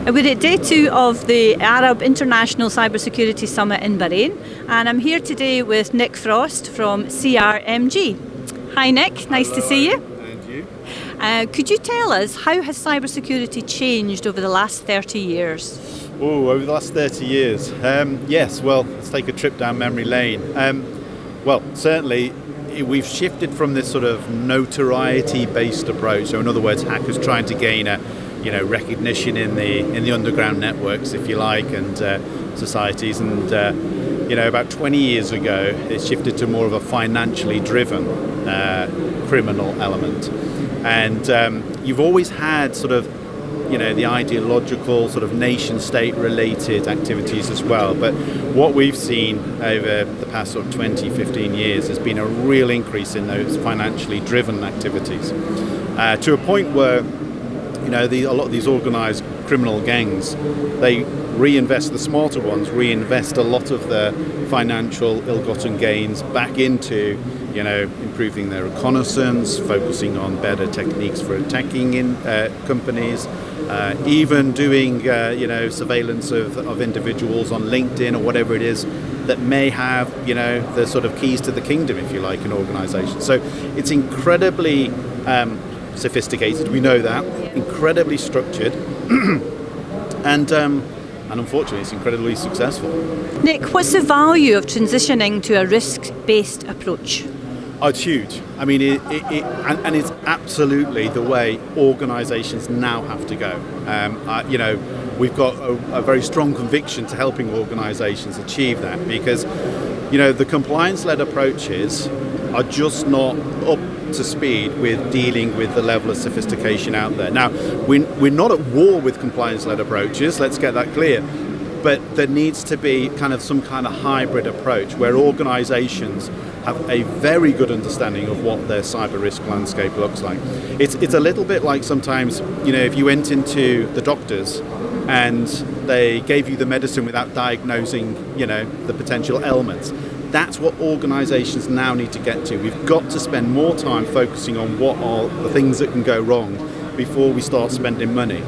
We're at day 2 of the Arab International Cybersecurity Summit in Bahrain, and I'm here today with Nick Frost from CRMG. Hi Nick, nice to see you. And you? Could you tell us, how has cybersecurity changed over the last 30 years? Oh, over the last 30 years. Yes, well, let's take a trip down memory lane. Well, certainly we've shifted from this sort of notoriety-based approach. So in other words, hackers trying to gain a recognition in the underground networks, if you like, and societies. And about 20 years ago, it shifted to more of a financially driven criminal element. And you've always had sort of the ideological sort of nation-state related activities as well. But what we've seen over the past sort of 20, 15 years has been a real increase in those financially driven activities, to a point where a lot of these organized criminal gangs, they reinvest, the smarter ones reinvest a lot of their financial ill-gotten gains back into improving their reconnaissance, focusing on better techniques for attacking in companies, even doing surveillance of individuals on LinkedIn or whatever it is that may have the sort of keys to the kingdom, if you like, in organizations. So it's incredibly sophisticated, we know that, incredibly structured, and unfortunately it's incredibly successful. Nick, what's the value of transitioning to a risk-based approach? Oh, it's huge. I mean, and it's absolutely the way organisations now have to go. We've got a very strong conviction to helping organisations achieve that, because the compliance-led approaches are just not up to speed with dealing with the level of sophistication out there. Now, we're not at war with compliance-led approaches, let's get that clear, but there needs to be some kind of hybrid approach where organisations have a very good understanding of what their cyber risk landscape looks like. It's a little bit like sometimes, if you went into the doctors and they gave you the medicine without diagnosing, the potential ailments. That's what organisations now need to get to. We've got to spend more time focusing on what are the things that can go wrong before we start spending money.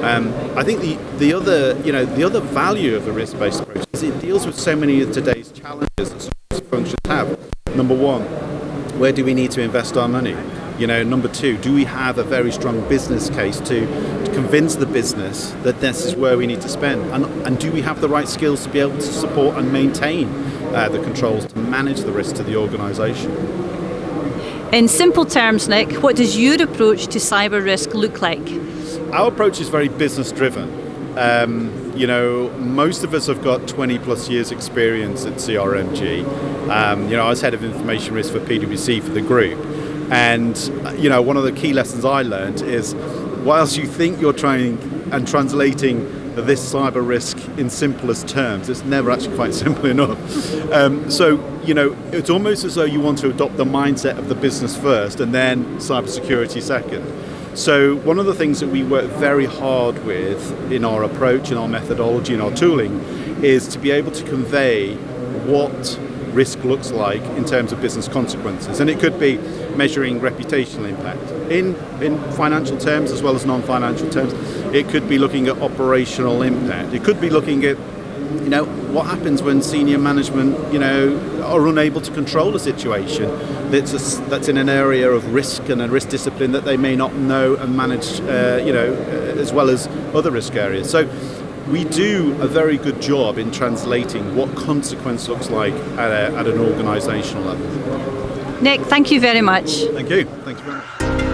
I think the other value of the risk-based approach is it deals with so many of today's challenges that security functions have. Number one, where do we need to invest our money? Number two, do we have a very strong business case to convince the business that this is where we need to spend? And do we have the right skills to be able to support and maintain the controls to manage the risk to the organisation? In simple terms, Nick, what does your approach to cyber risk look like? Our approach is very business driven. Most of us have got 20 plus years experience at CRMG. I was head of information risk for PwC for the group. And, one of the key lessons I learned is, whilst you think you're trying and translating this cyber risk in simplest terms, it's never actually quite simple enough. It's almost as though you want to adopt the mindset of the business first and then cybersecurity second. So one of the things that we work very hard with in our approach, in our methodology, in our tooling, is to be able to convey what risk looks like in terms of business consequences. And it could be measuring reputational impact in financial terms as well as non-financial terms. It could be looking at operational impact. It could be looking at what happens when senior management are unable to control a situation that's in an area of risk and a risk discipline that they may not know and manage as well as other risk areas. So we do a very good job in translating what consequence looks like at an organisational level. Nick, thank you very much. Thank you. Thanks very much.